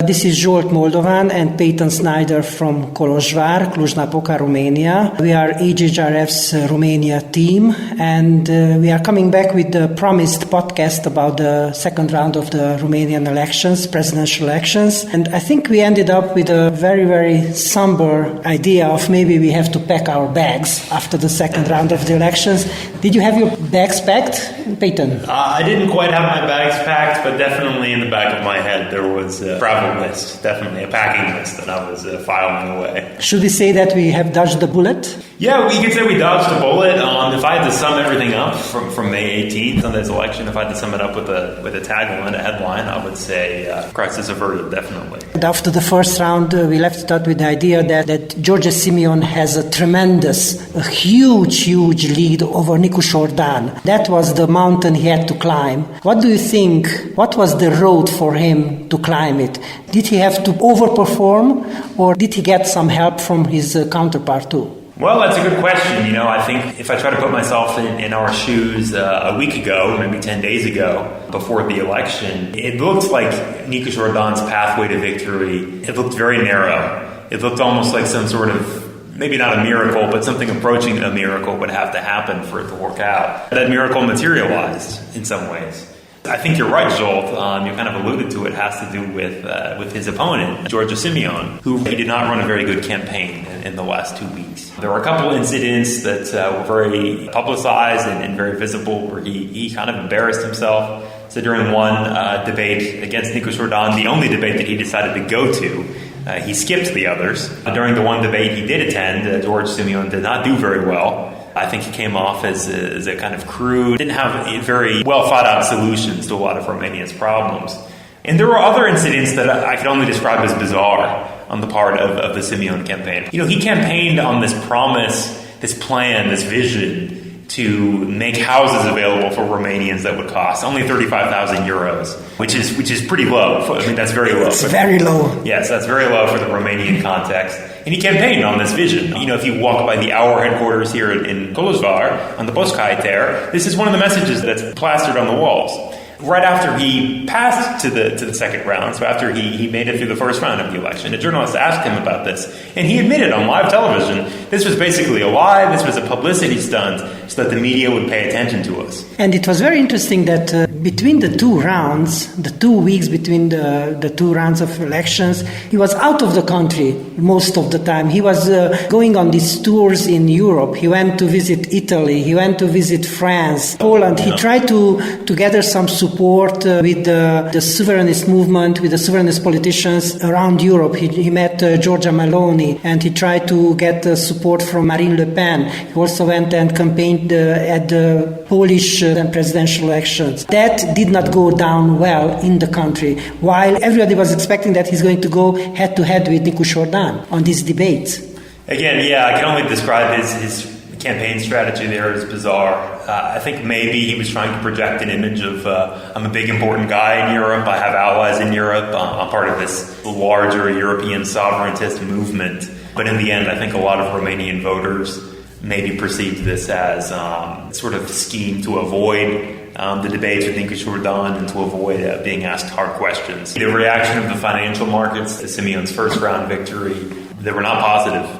This is Zsolt Moldován and Peyton Snyder from Kolozsvár, Cluj-Napoca, Romania. We are HHRF's Romania team, and we are coming back with the promised podcast about the second round of the Romanian elections, presidential elections. And I think we ended up with a very, very somber idea of maybe we have to pack our bags after the second round of the elections. Did you have your bags packed, Peyton? I didn't quite have my bags packed, but definitely in the back of my head there was a travel list, definitely a packing list that I was filing away. Should we say that we have dodged the bullet? Yeah, we could say we dodged a bullet. If I had to sum everything up from May 18th, Sunday's election, if I had to sum it up with a tagline, a headline, I would say crisis averted, definitely. And after the first round, we left it out with the idea that George Simeon has a huge lead over Nicusor Dan. That was the mountain he had to climb. What do you think? What was the road for him to climb it? Did he have to overperform, or did he get some help from his counterpart too? Well, that's a good question. I think if I try to put myself in our shoes a week ago, maybe 10 days ago, before the election, it looked like Nicusor Dan's pathway to victory, it looked very narrow. It looked almost like some sort of, maybe not a miracle, but something approaching a miracle would have to happen for it to work out. That miracle materialized in some ways. I think you're right, Zsolt. You kind of alluded to it. Has to do with his opponent, George Simeon, who he did not run a very good campaign in the last 2 weeks. There were a couple incidents that were very publicized and very visible, where he kind of embarrassed himself. So during one debate against Nicusor Dan, the only debate that he decided to go to, he skipped the others. During the one debate he did attend, George Simeon did not do very well. I think he came off as a kind of crude, didn't have very well thought out solutions to a lot of Romania's problems. And there were other incidents that I could only describe as bizarre on the part of the Simeon campaign. He campaigned on this promise, this plan, this vision to make houses available for Romanians that would cost only 35,000 euros, which is pretty low. I mean, that's very low. It's very low. Yes, that's very low for the Romanian context. And he campaigned on this vision. If you walk by the Our headquarters here in Kolozsvár, on the Boszkai there, this is one of the messages that's plastered on the walls. Right after he passed to the second round, so after he made it through the first round of the election, a journalist asked him about this, and he admitted on live television this was basically a lie, this was a publicity stunt, so that the media would pay attention to us. And it was very interesting that between the two rounds, the 2 weeks between the two rounds of elections, he was out of the country most of the time. He was going on these tours in Europe. He went to visit Italy, he went to visit France, Poland. He tried to gather some support with the sovereignist movement, with the sovereignist politicians around Europe. He met Giorgia Meloni, and he tried to get support from Marine Le Pen. He also went and campaigned at the Polish presidential elections. That did not go down well in the country, while everybody was expecting that he's going to go head-to-head with Nicusor Dan on these debates. Again, I can only describe his campaign strategy there as bizarre. I think maybe he was trying to project an image of, I'm a big important guy in Europe, I have allies in Europe, I'm part of this larger European sovereigntist movement. But in the end, I think a lot of Romanian voters maybe perceived this as sort of a scheme to avoid the debates with Nicusor Dan and to avoid being asked hard questions. The reaction of the financial markets to Simeon's first round victory, they were not positive.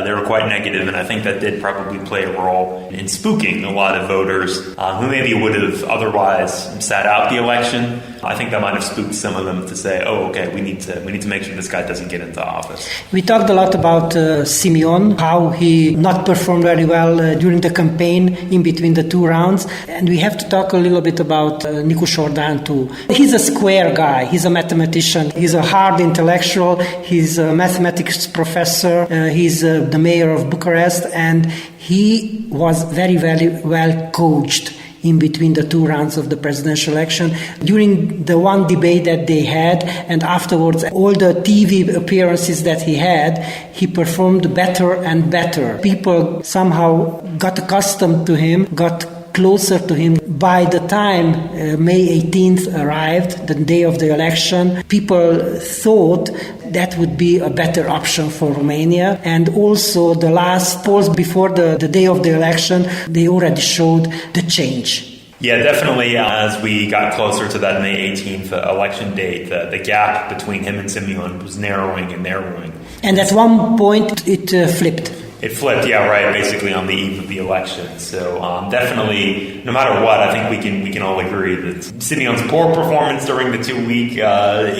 They were quite negative, and I think that did probably play a role in spooking a lot of voters who maybe would have otherwise sat out the election. I think that might have spooked some of them to say, "Oh, okay, we need to make sure this guy doesn't get into office." We talked a lot about Simeon, how he not performed very well during the campaign in between the two rounds, and we have to talk a little bit about Nicusor Dan too. He's a square guy. He's a mathematician. He's a hard intellectual. He's a mathematics professor. He's the mayor of Bucharest, and he was very, very well coached in between the two rounds of the presidential election. During the one debate that they had, and afterwards all the TV appearances that he had, he performed better and better. People somehow got accustomed to him, got closer to him. By the time May 18th arrived, the day of the election, people thought that would be a better option for Romania. And also the last polls before the day of the election, they already showed the change. Yeah, definitely. As we got closer to that May 18th election date, the gap between him and Simeon was narrowing and narrowing. And at one point, it flipped. It flipped, yeah, right, basically on the eve of the election. So definitely, no matter what, I think we can all agree that Simeon's poor performance during the 2-week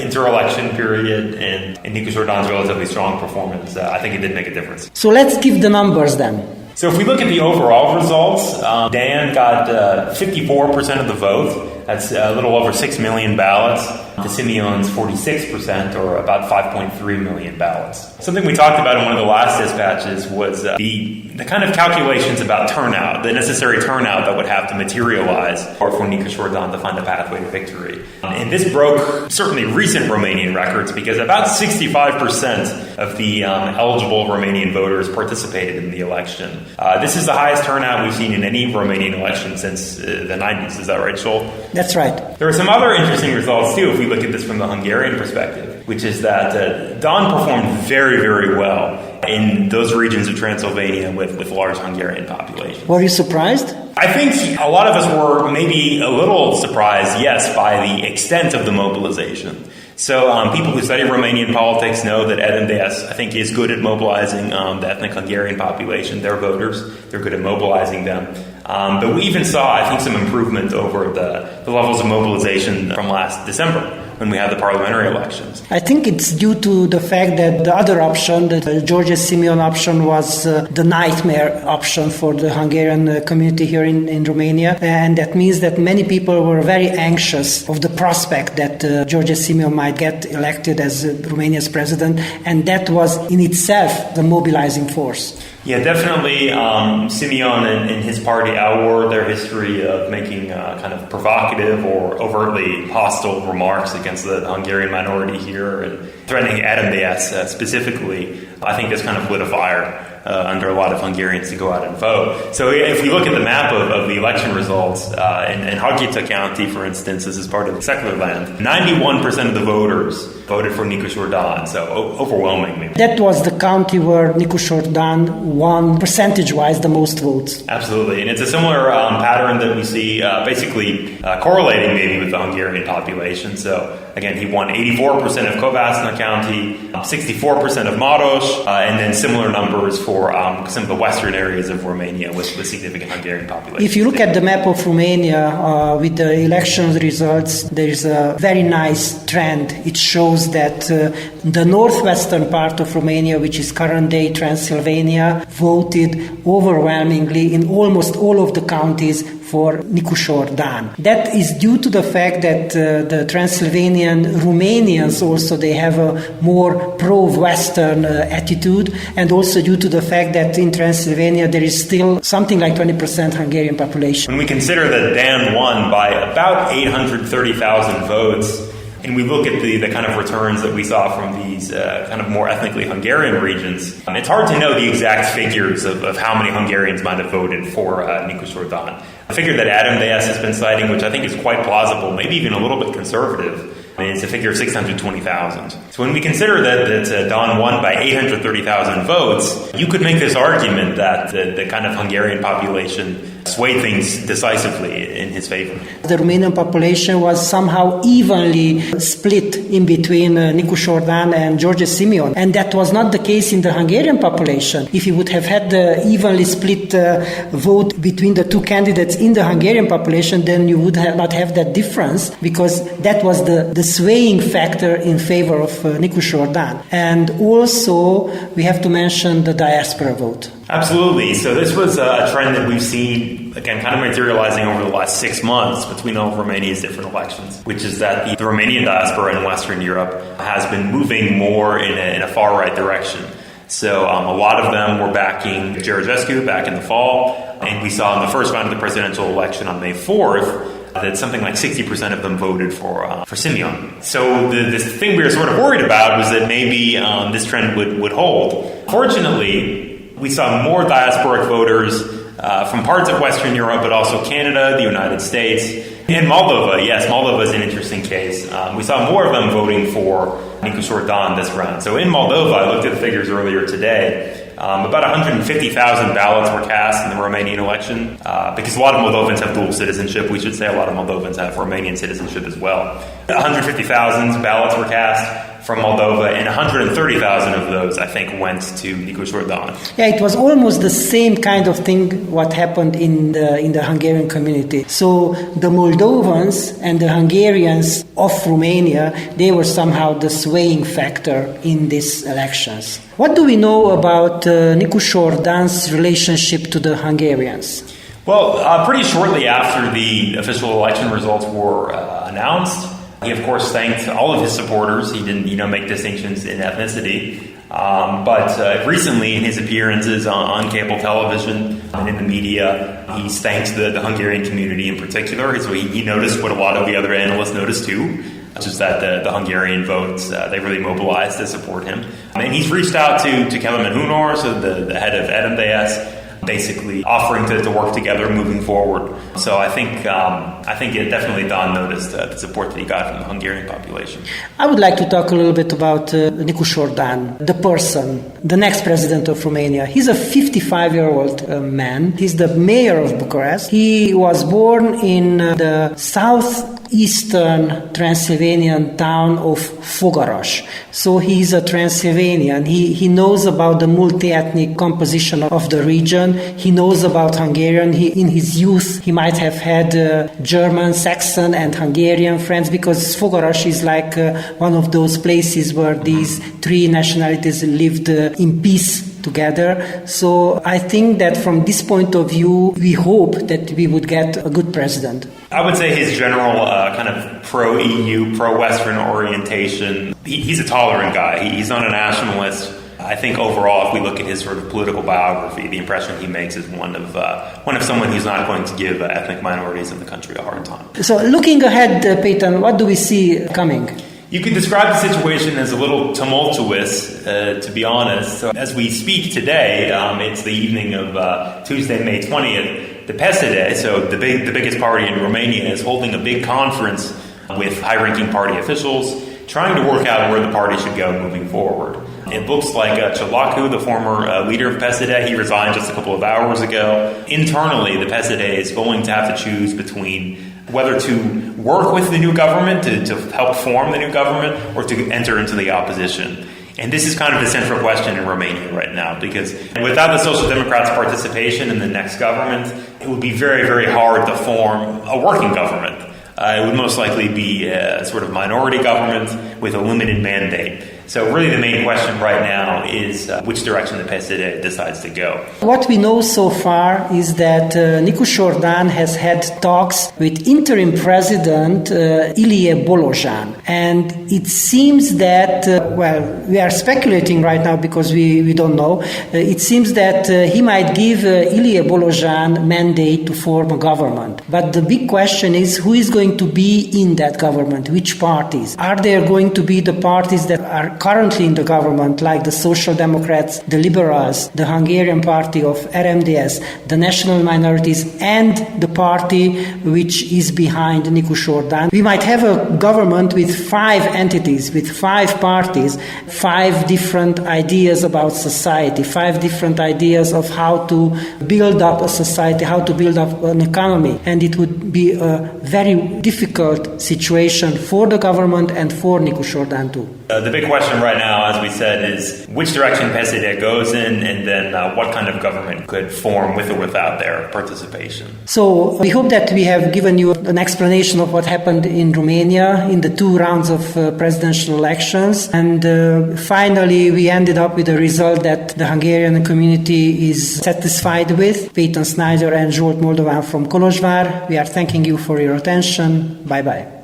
inter-election period and Nicusor Dan's relatively strong performance, I think it did make a difference. So let's give the numbers then. So if we look at the overall results, Dan got 54% of the vote. That's a little over 6 million ballots. To Simeon's 46%, or about 5.3 million ballots. Something we talked about in one of the last dispatches was the kind of calculations about turnout, the necessary turnout that would have to materialize for Nicusor Dan to find a pathway to victory. And this broke certainly recent Romanian records because about 65% of the eligible Romanian voters participated in the election. This is the highest turnout we've seen in any Romanian election since the 90s. Is that right, Zsolt? That's right. There are some other interesting results, too, if we look at this from the Hungarian perspective, which is that Dan performed very, very well in those regions of Transylvania with large Hungarian populations. Were you surprised? I think a lot of us were maybe a little surprised, yes, by the extent of the mobilization. So people who study Romanian politics know that MDS, I think, is good at mobilizing the ethnic Hungarian population, their voters. They're good at mobilizing them. But we even saw, I think, some improvement over the levels of mobilization from last December when we had the parliamentary elections. I think it's due to the fact that the other option, the George Simeon option, was the nightmare option for the Hungarian community here in Romania. And that means that many people were very anxious of the prospect that George Simeon might get elected as Romania's president. And that was in itself the mobilizing force. Yeah, definitely. Simeon and his party outward their history of making kind of provocative or overtly hostile remarks against the Hungarian minority here and threatening MDS specifically. I think this kind of lit a fire under a lot of Hungarians to go out and vote. So if we look at the map of the election results in Harghita County, for instance, this is part of secular land, 91% of the voters voted for Nicusor Dan, so overwhelmingly. That was the county where Nicusor Dan won percentage-wise the most votes. Absolutely, and it's a similar pattern that we see basically correlating maybe with the Hungarian population. So again, he won 84% of Kovasna County, 64% of Maros, and then similar numbers for some of the western areas of Romania with significant Hungarian population. If you look at the map of Romania with the election results, there is a very nice trend. It shows that the northwestern part of Romania, which is current-day Transylvania, voted overwhelmingly in almost all of the counties for Nicusor Dan. That is due to the fact that the Transylvanian Romanians also, they have a more pro-Western attitude, and also due to the fact that in Transylvania there is still something like 20% Hungarian population. When we consider that Dan won by about 830,000 votes, and we look at the kind of returns that we saw from these kind of more ethnically Hungarian regions, it's hard to know the exact figures of how many Hungarians might have voted for Nicusor Dan. A figure that MDS has been citing, which I think is quite plausible, maybe even a little bit conservative, it's a figure of 620,000. So when we consider that Dan won by 830,000 votes, you could make this argument that the kind of Hungarian population swayed things decisively in his favor. The Romanian population was somehow evenly split in between Nicusor Dan and George Simeon, and that was not the case in the Hungarian population. If you would have had the evenly split vote between the two candidates in the Hungarian population, then you would not have that difference, because that was the swaying factor in favor of Nicusor Dan. And also, we have to mention the diaspora vote. Absolutely. So this was a trend that we've seen, again, kind of materializing over the last 6 months between all of Romania's different elections, which is that the Romanian diaspora in Western Europe has been moving more in a far-right direction. So a lot of them were backing Georgescu back in the fall, and we saw in the first round of the presidential election on May 4th that something like 60% of them voted for Simeon. So the thing we were sort of worried about was that maybe this trend would hold. Fortunately, we saw more diasporic voters from parts of Western Europe, but also Canada, the United States, and Moldova. Yes, Moldova is an interesting case. We saw more of them voting for Nicusor Dan this round. So in Moldova, I looked at the figures earlier today, about 150,000 ballots were cast in the Romanian election, because a lot of Moldovans have dual citizenship. We should say a lot of Moldovans have Romanian citizenship as well. 150,000 ballots were cast from Moldova, and 130,000 of those, I think, went to Nicusor Dan. Yeah, it was almost the same kind of thing what happened in the Hungarian community. So the Moldovans and the Hungarians of Romania, they were somehow the swaying factor in these elections. What do we know about Nicusor Dan's relationship to the Hungarians? Well, pretty shortly after the official election results were announced, he, of course, thanked all of his supporters. He didn't, make distinctions in ethnicity. But recently, in his appearances on cable television and in the media, he's thanked the Hungarian community in particular. So he noticed what a lot of the other analysts noticed too, which is that the Hungarian votes, they really mobilized to support him. And he's reached out to Kelemen Hunor, so the head of RMDS, basically offering to work together moving forward. So I think it definitely Dan noticed the support that he got from the Hungarian population. I would like to talk a little bit about Nicusor Dan, the person, the next president of Romania. He's a 55-year-old man. He's the mayor of Bucharest. He was born in the southeastern Transylvanian town of Fogaras. So he's a Transylvanian. He knows about the multi-ethnic composition of the region. He knows about Hungarian. In his youth, he might have had German, Saxon, and Hungarian friends, because Fogaras is like one of those places where these three nationalities lived in peace together. So I think that from this point of view, we hope that we would get a good president. I would say his general kind of pro-EU, pro-Western orientation, he's a tolerant guy. He's not a nationalist. I think overall, if we look at his sort of political biography, the impression he makes is one of someone who's not going to give ethnic minorities in the country a hard time. So looking ahead, Peyton, what do we see coming? You could describe the situation as a little tumultuous, to be honest. So as we speak today, it's the evening of Tuesday, May 20th. The PSD, so the biggest party in Romania, is holding a big conference with high-ranking party officials, trying to work out where the party should go moving forward. It looks like Zsolt, the former leader of PSD, he resigned just a couple of hours ago. Internally, the PSD is going to have to choose between whether to work with the new government, to help form the new government, or to enter into the opposition. And this is kind of the central question in Romania right now, because without the Social Democrats' participation in the next government, it would be very, very hard to form a working government. It would most likely be a sort of minority government with a limited mandate. So really the main question right now is which direction the PSD decides to go. What we know so far is that Nicusor Dan has had talks with interim president Ilie Bolozsán. And it seems that, we are speculating right now because we don't know. It seems that he might give Ilie Bolozsán mandate to form a government. But the big question is who is going to be in that government? Which parties? Are there going to be the parties that are currently in the government, like the Social Democrats, the Liberals, the Hungarian party of RMDS, the national minorities, and the party which is behind Nicusor Dan? We might have a government with 5 entities, with 5 parties, 5 different ideas about society, 5 different ideas of how to build up a society, how to build up an economy. And it would be a very difficult situation for the government and for Nicusor Dan too. The big question right now, as we said, is which direction PSD goes in, and then what kind of government could form with or without their participation. So we hope that we have given you an explanation of what happened in Romania in the 2 rounds of presidential elections. And finally, we ended up with a result that the Hungarian community is satisfied with. Peyton Snyder and Zsolt from Kolozsvár. We are thanking you for your attention. Bye-bye.